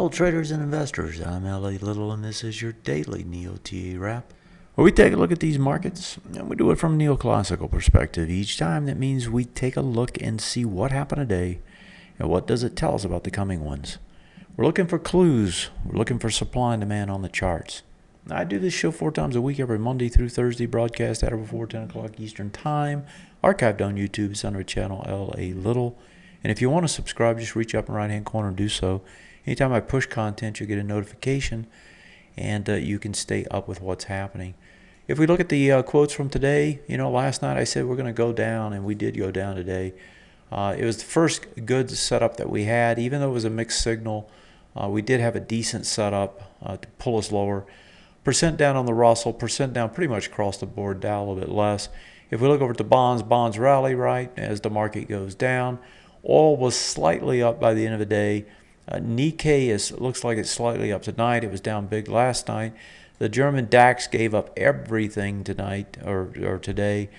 Hello traders and investors, I'm L.A. Little and this is your daily NeoTA wrap, where we take a look at these markets and we do it from a neoclassical perspective. Each time that means we take a look and see what happened today and what does it tell us about the coming ones. We're looking for clues, we're looking for supply and demand on the charts. I do this show 4 times a week, every Monday through Thursday, broadcast at or before 10 o'clock Eastern Time, archived on YouTube. It's under the channel L.A. Little. And if you want to subscribe, just reach up in the right-hand corner and do so. Anytime I push content, you'll get a notification, and you can stay up with what's happening. If we look at the quotes from today, last night I said we're going to go down, and we did go down today. It was the first good setup that we had. Even though it was a mixed signal, we did have a decent setup to pull us lower. Percent down on the Russell, percent down pretty much across the board, Dow a little bit less. If we look over at the bonds rally right as the market goes down. Oil was slightly up by the end of the day. Nikkei looks like it's slightly up tonight. It was down big last night. The German DAX gave up everything tonight or today,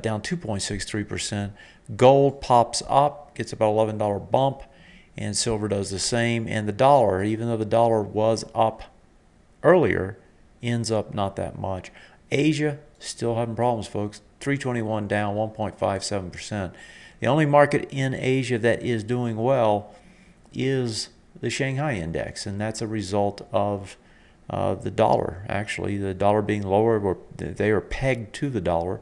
down 2.63%. Gold pops up, gets about $11 bump, and silver does the same. And the dollar, even though the dollar was up earlier, ends up not that much. Asia still having problems, folks. 321 down 1.57%. The only market in Asia that is doing well is the Shanghai index, and that's a result of the dollar. Actually, the dollar being lower, or they are pegged to the dollar.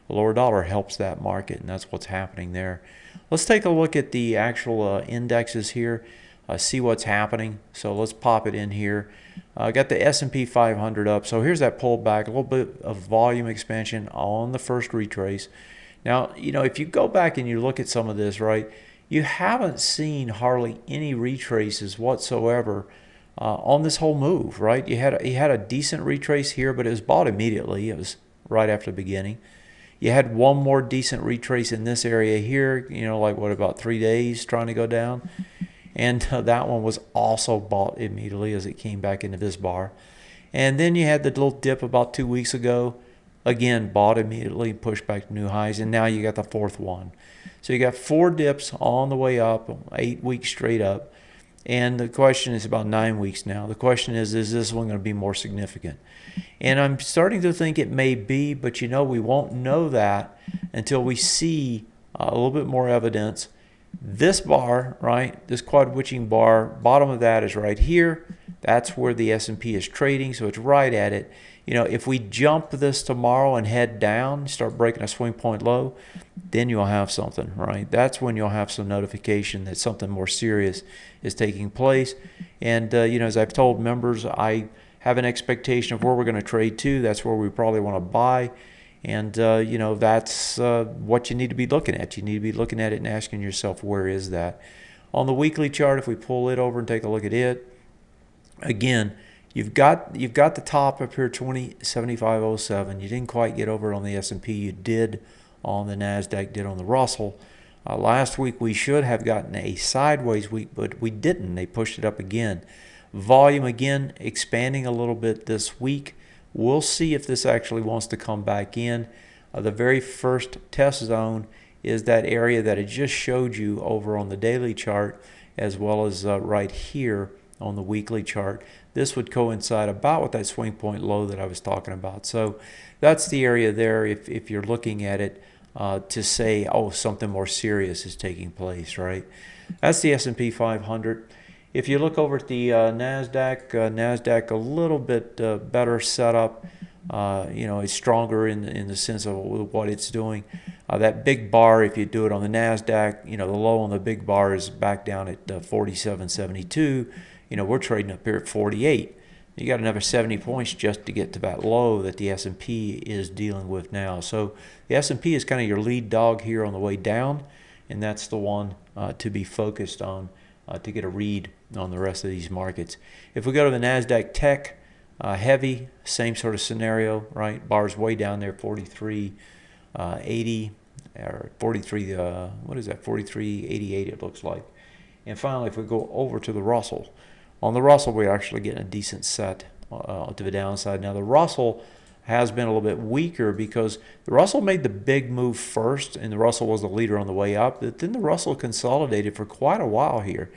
A lower dollar helps that market, and that's what's happening there. Let's take a look at the actual indexes here, see what's happening. So let's pop it in here. Got the S&P 500 up. So here's that pullback, a little bit of volume expansion on the first retrace. Now, if you go back and you look at some of this, right, you haven't seen hardly any retraces whatsoever on this whole move, right? You had a decent retrace here, but it was bought immediately. It was right after the beginning. You had one more decent retrace in this area here, like what, about 3 days trying to go down? And that one was also bought immediately as it came back into this bar. And then you had the little dip about 2 weeks ago. Again, bought immediately, pushed back to new highs, and now you got the fourth one. So you got 4 dips on the way up, 8 weeks straight up. And the question is about 9 weeks now. The question is this one going to be more significant? And I'm starting to think it may be, but we won't know that until we see a little bit more evidence. This bar, right, this quad witching bar, bottom of that is right here. That's where the S&P is trading, so it's right at it. If we jump this tomorrow and head down, start breaking a swing point low, then you'll have something, right? That's when you'll have some notification that something more serious is taking place. And, as I've told members, I have an expectation of where we're going to trade to. That's where we probably want to buy. And, that's what you need to be looking at. You need to be looking at it and asking yourself, where is that? On the weekly chart, if we pull it over and take a look at it, again, you've got the top up here, 2075.07. You didn't quite get over on the S&P. You did on the NASDAQ, did on the Russell. Last week we should have gotten a sideways week, but we didn't. They pushed it up again. Volume again expanding a little bit this week. We'll see if this actually wants to come back in. The very first test zone is that area that I just showed you over on the daily chart, as well as right here on the weekly chart. This would coincide about with that swing point low that I was talking about. So that's the area there if you're looking at it to say, oh, something more serious is taking place, right? That's the S&P 500. If you look over at the NASDAQ a little bit better setup. It's stronger in the sense of what it's doing. That big bar, if you do it on the NASDAQ, the low on the big bar is back down at 47.72. We're trading up here at 48. You got another 70 points just to get to that low that the S&P is dealing with now. So the S&P is kind of your lead dog here on the way down, and that's the one to be focused on to get a read on the rest of these markets. If we go to the NASDAQ Tech, heavy, same sort of scenario, right? Bars way down there, 43.80 or 43. What is that? 43.88 it looks like. And finally, if we go over to the Russell, on the Russell we're actually getting a decent set to the downside. Now the Russell has been a little bit weaker because the Russell made the big move first, and the Russell was the leader on the way up. But then the Russell consolidated for quite a while here.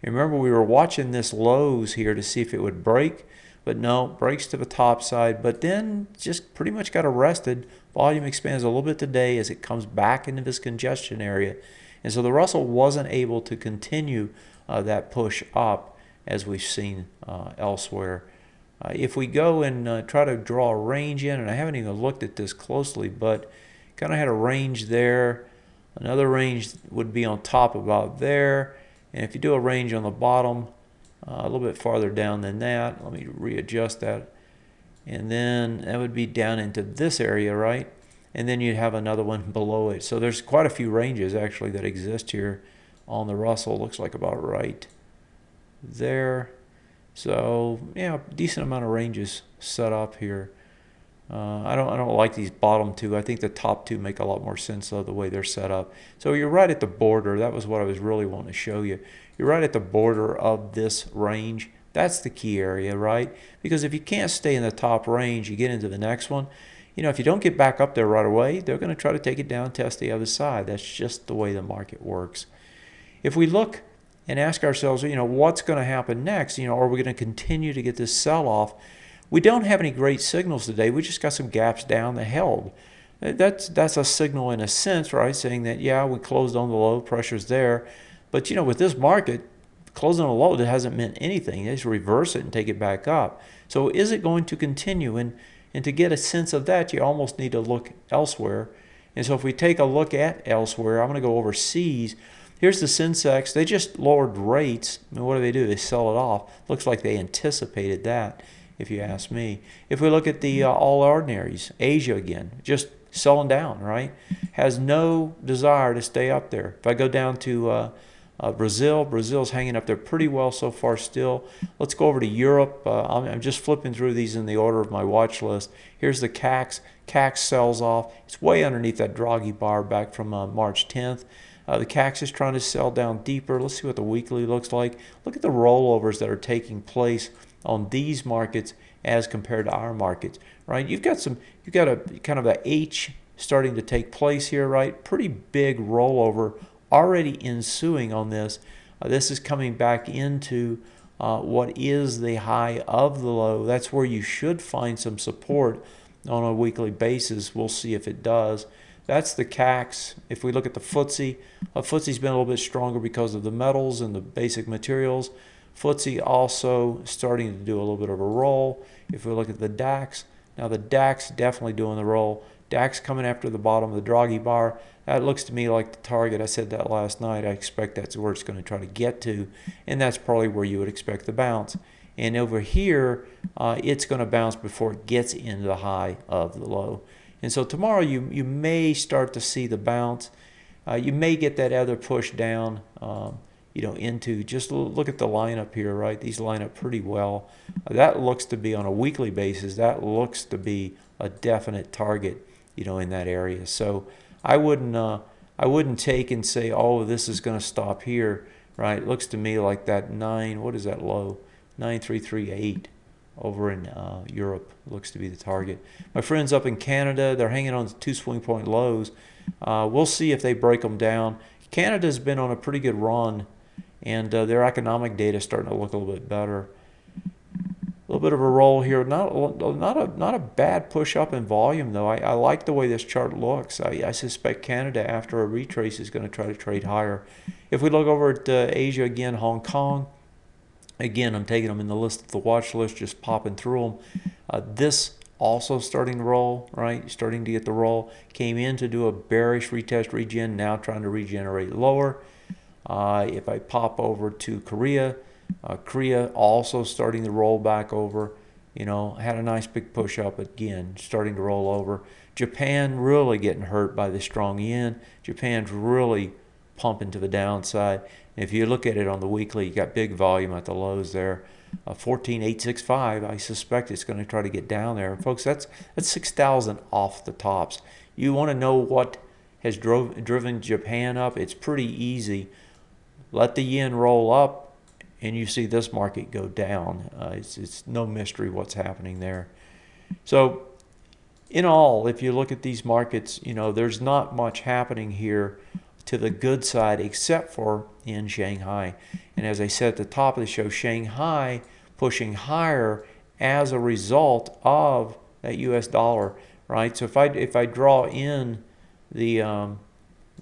And remember, we were watching this lows here to see if it would break, but no, breaks to the top side, but then just pretty much got arrested. Volume expands a little bit today as it comes back into this congestion area. And so the Russell wasn't able to continue that push up as we've seen elsewhere. If we go and try to draw a range in, and I haven't even looked at this closely, but kind of had a range there. Another range would be on top about there. And if you do a range on the bottom, a little bit farther down than that, let me readjust that. And then that would be down into this area, right? And then you'd have another one below it. So there's quite a few ranges actually that exist here on the Russell. Looks like about right there. So yeah, decent amount of ranges set up here. I don't like these bottom two. I think the top two make a lot more sense though, the way they're set up. So you're right at the border. That was what I was really wanting to show you. You're right at the border of this range. That's the key area, right? Because if you can't stay in the top range, you get into the next one. You know, if you don't get back up there right away, they're going to try to take it down, test the other side. That's just the way the market works. If we look and ask ourselves, you know, what's going to happen next? You know, are we going to continue to get this sell-off? We don't have any great signals today. We just got some gaps down that held. That's a signal in a sense, right? Saying that, yeah, we closed on the low, pressure's there. But, you know, with this market, closing on the low, that hasn't meant anything. They just reverse it and take it back up. So is it going to continue? And to get a sense of that, you almost need to look elsewhere. And so if we take a look at elsewhere, I'm going to go overseas. Here's the Sensex. They just lowered rates. I mean, what do? They sell it off. Looks like they anticipated that, if you ask me. If we look at the all ordinaries, Asia again, just selling down, right? Has no desire to stay up there. If I go down to Brazil's hanging up there pretty well so far still. Let's go over to Europe. I'm just flipping through these in the order of my watch list. Here's the CAC. CAC sells off. It's way underneath that Draghi bar back from March 10th. The CAC is trying to sell down deeper. Let's see what the weekly looks like. Look at the rollovers that are taking place on these markets as compared to our markets, right? You've got a kind of a H starting to take place here, right? Pretty big rollover already ensuing on this. This is coming back into what is the high of the low. That's where you should find some support on a weekly basis. We'll see if it does. That's the CACs. If we look at the FTSE, FTSE's been a little bit stronger because of the metals and the basic materials. FTSE also starting to do a little bit of a roll. If we look at the DAX, now the DAX definitely doing the roll. DAX coming after the bottom of the Draghi bar. That looks to me like the target. I said that last night. I expect that's where it's going to try to get to, and that's probably where you would expect the bounce. And over here, it's going to bounce before it gets into the high of the low. And so tomorrow you may start to see the bounce. You may get that other push down, into, just look at the lineup here, right? These line up pretty well. That looks to be on a weekly basis. That looks to be a definite target, in that area. So I wouldn't take and say, oh, this is going to stop here, right? It looks to me like that what is that low? 9338 over in Europe looks to be the target. My friends up in Canada, they're hanging on two swing point lows. We'll see if they break them down. Canada's been on a pretty good run, and their economic data is starting to look a little bit better. A little bit of a roll here. Not a bad push up in volume, though. I like the way this chart looks. I suspect Canada, after a retrace, is going to try to trade higher. If we look over at Asia again, Hong Kong, again, I'm taking them in the list of the watch list, just popping through them. This also starting to roll, right? Starting to get the roll. Came in to do a bearish retest regen, now trying to regenerate lower. If I pop over to Korea, Korea also starting to roll back over, had a nice big push up again, starting to roll over. Japan really getting hurt by the strong yen. Japan's really pumping to the downside. And if you look at it on the weekly, you got big volume at the lows there. 14,865. I suspect it's going to try to get down there. And folks, that's 6,000 off the tops. You want to know what has driven Japan up? It's pretty easy. Let the yen roll up, and you see this market go down. It's no mystery what's happening there. So in all, if you look at these markets, there's not much happening here to the good side, except for in Shanghai. And as I said at the top of the show, Shanghai pushing higher as a result of that U.S. dollar, right? So if I draw in the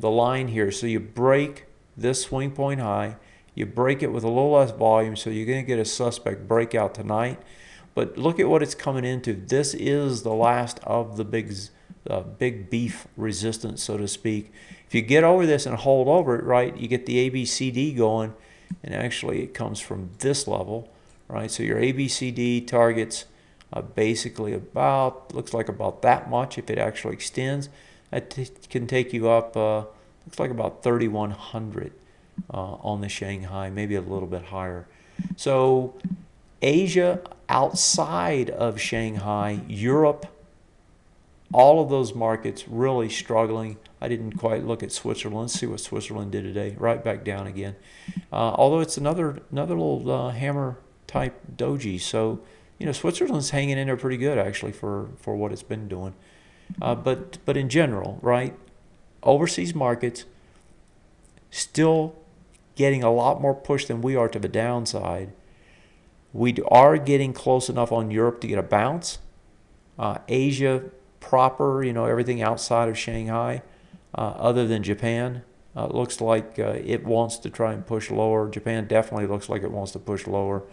line here, so you break this swing point high, you break it with a little less volume, so you're going to get a suspect breakout tonight. But look at what it's coming into. This is the last of the big beef resistance, so to speak. If you get over this and hold over it, right, you get the ABCD going, and actually it comes from this level, right? So your ABCD targets basically about, looks like about that much if it actually extends. That can take you up, looks like about 3,100 on the Shanghai, maybe a little bit higher. So Asia outside of Shanghai, Europe, all of those markets really struggling. I didn't quite look at Switzerland. Let's see what Switzerland did today. Right back down again. Although it's another little hammer type doji. So, you know, Switzerland's hanging in there pretty good actually for what it's been doing. But in general, right, overseas markets still getting a lot more push than we are to the downside. We are getting close enough on Europe to get a bounce. Asia proper, you know, everything outside of Shanghai, other than Japan, looks like it wants to try and push lower. Japan definitely looks like it wants to push lower.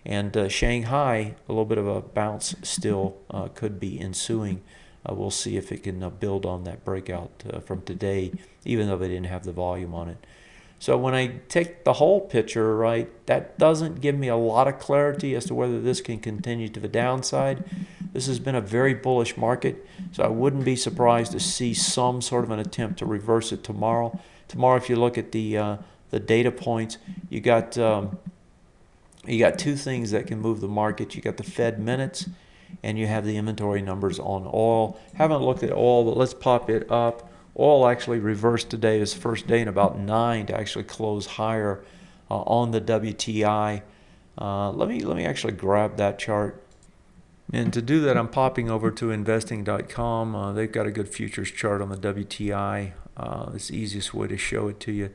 And Shanghai, a little bit of a bounce still could be ensuing. We'll see if it can build on that breakout from today, even though they didn't have the volume on it. So when I take the whole picture, right, that doesn't give me a lot of clarity as to whether this can continue to the downside. This has been a very bullish market, so I wouldn't be surprised to see some sort of an attempt to reverse it tomorrow. Tomorrow, if you look at the data points, you got two things that can move the market. You got the Fed minutes, and you have the inventory numbers on oil. Haven't looked at oil, but let's pop it up. Oil actually reversed today. It was the first day in about 9 to actually close higher on the WTI. Let me actually grab that chart. And to do that, I'm popping over to investing.com. They've got a good futures chart on the WTI. It's the easiest way to show it to you.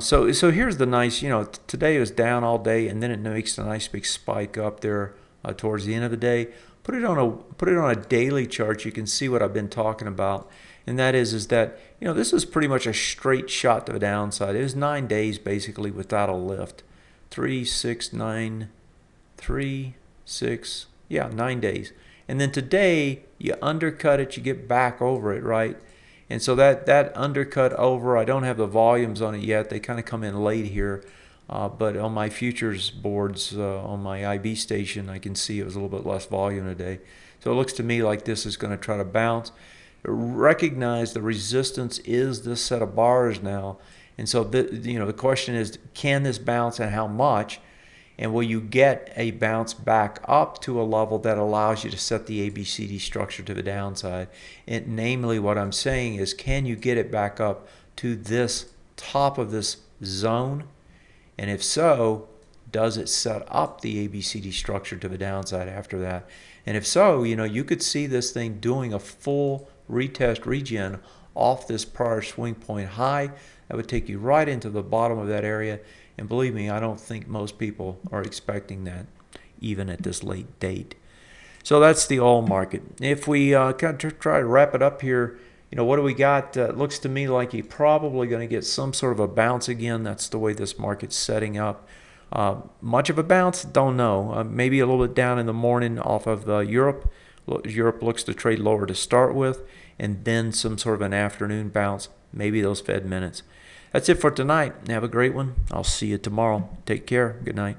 So here's the nice, you know, today it was down all day, and then it makes a nice big spike up there towards the end of the day. Put it on a daily chart. You can see what I've been talking about. And that is that, you know, this is pretty much a straight shot to the downside. It was 9 days basically without a lift. 3, 6, 9, 3, 6, yeah, 9 days. And then today you undercut it, you get back over it, right? And so that undercut over, I don't have the volumes on it yet. They kind of come in late here. But on my futures boards, on my IB station, I can see it was a little bit less volume today. So it looks to me like this is going to try to bounce. Recognize the resistance is this set of bars now, and so the question is, can this bounce and how much, and will you get a bounce back up to a level that allows you to set the ABCD structure to the downside? And namely, what I'm saying is, can you get it back up to this top of this zone, and if so, does it set up the ABCD structure to the downside after that? And if so, you know, you could see this thing doing a full retest regen off this prior swing point high. That would take you right into the bottom of that area. And believe me, I don't think most people are expecting that, even at this late date. So that's the oil market. If we kind of try to wrap it up here, you know, what do we got? It looks to me like you're probably going to get some sort of a bounce again. That's the way this market's setting up. Much of a bounce? Don't know. Maybe a little bit down in the morning off of Europe. Europe looks to trade lower to start with, and then some sort of an afternoon bounce, maybe those Fed minutes. That's it for tonight. Have a great one. I'll see you tomorrow. Take care. Good night.